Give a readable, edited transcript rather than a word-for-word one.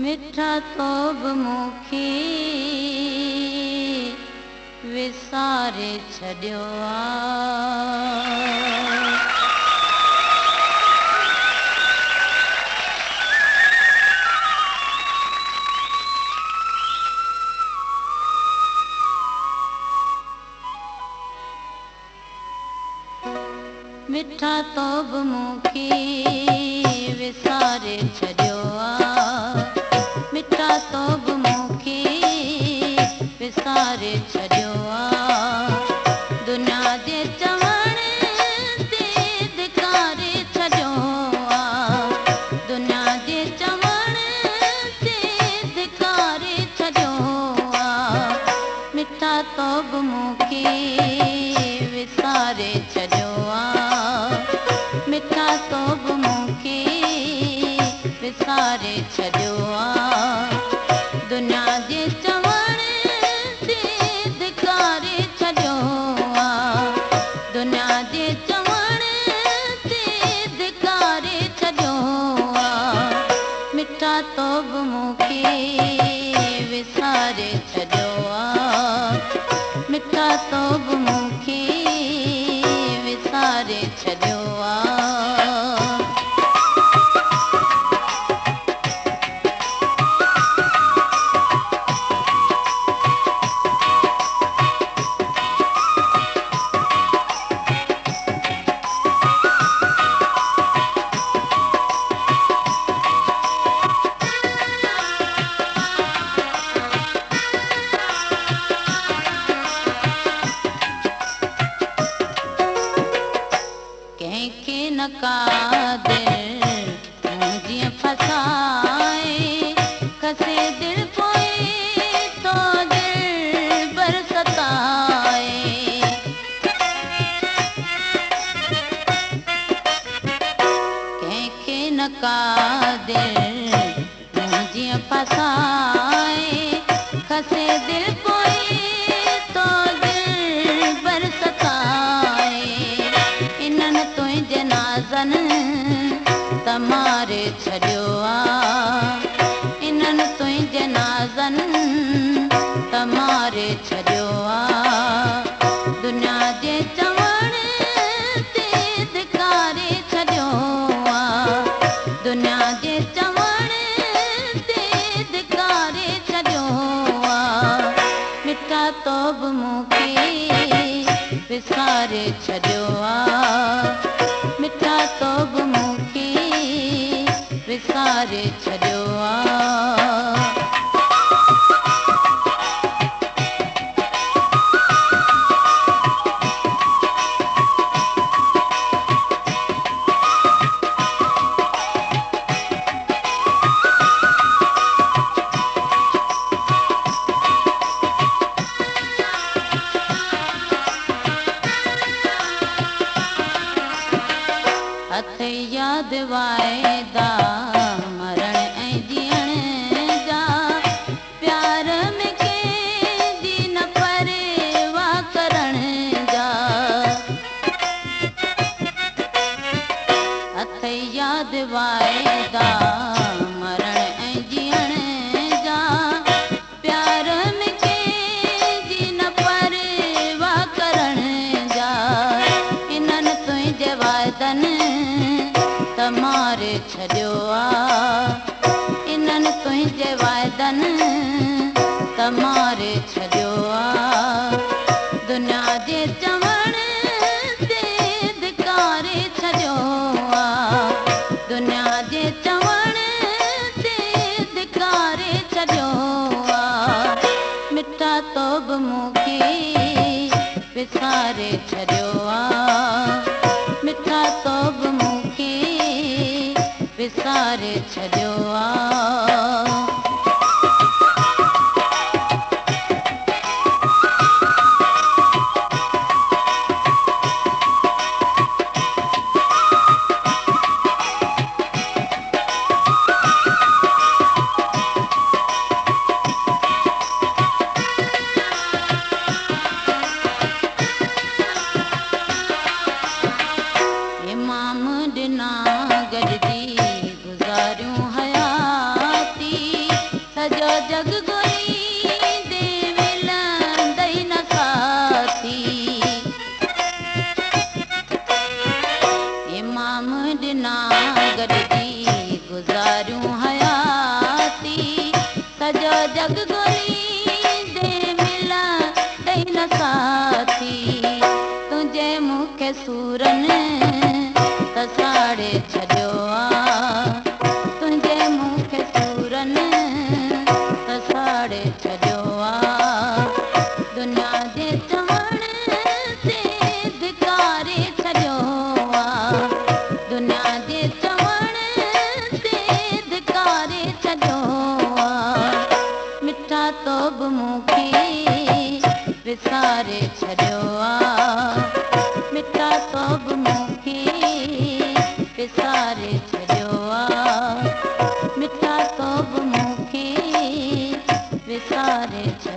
मिठा तो बि मूंखे विसारे छॾियो आहे। मिठा तो बि मूंखे विसारे छॾियो आहे। मिठा तो बि मूंखे विसारे छॾियो आहे। दुनिया जे चवण ते धिकारे छॾियो आहे। दुनिया जे चवण ते धिकारे छॾियो आहे। मिठा तो बि मूंखे विसारे छॾियो आहे। मिठा तो बि मूंखे विसारे छॾियो आहे। दुनिया जे चवण ते धिकारे छॾियो आहे। दुनिया जे चवण ते धिकारे छॾियो आहे। मिठा तो बि मूंखे विसारे छॾियो आहे। मिठा तो बि मूंखे विसारे छॾियो आहे। कंहिंखे न का दिल जीअं फसाए कसे दिल पोइ तो दिल बरसताए। कंहिंखे न का दिल जीअं फसाए कसे दिल पोइ तो दिल बरसताए। इन्हनि तुंहिंजे नाज़नि त मारे छॾियो आहे। इन्हनि तुंहिंजे नाज़नि त मारे छॾियो आहे। दुनिया जे चवण ते धिकारे छॾियो आहे। दुनिया जे चवण ते धिकारे छॾियो आहे। मिठा तो बि मूंखे विसारे छॾियो आहे। मिठा तो बि मूंखे विसारे छॾियो आहे। हथ यादि वाइदा मरण ऐं जीअण जा प्यार में कंहिंजी न परवाह करण जा। हथ यादि वाइदा मरण ऐं जीअण जा प्यार में कंहिंजी न परवाह करण जा। इन्हनि तुंहिंजे वाइदनि त मारे छॾियो आहे। इन्हनि तुंहिंजे वाइदनि त मारे छॾियो आहे। दुनिया जे चवण ते धिकारे छॾियो आहे। दुनिया जे चवण ते धिकारे छॾियो आहे। मिठा तो बि मूंखे विसारे छॾियो आहे। मिठा तो बि मूंखे विसारे छॾियो आहे। इमाम ॾिना गॾिजी गुज़ारियूं हयाती नाम ॾिना गॾिजी गुज़ारियूं हयाती सॼो जग ॻोल्हींदे मिला ॾेई न साथी तुंहिंजे मूंखे सूरनि त साड़े छॾियो आहे तुंहिंजे मूंखे सूरनि त साड़े छॾियो आहे दुनिया जे चवण ते धिकारे छॾियो आहे दुनिया जे चवण ते धिकारे छॾियो आहे मिठा तो बि मूंखे विसारे छॾियो आहे मिठा तो बि मूंखे विसारे छॾियो आहे मिठा तो बि मूंखे विसारे छॾियो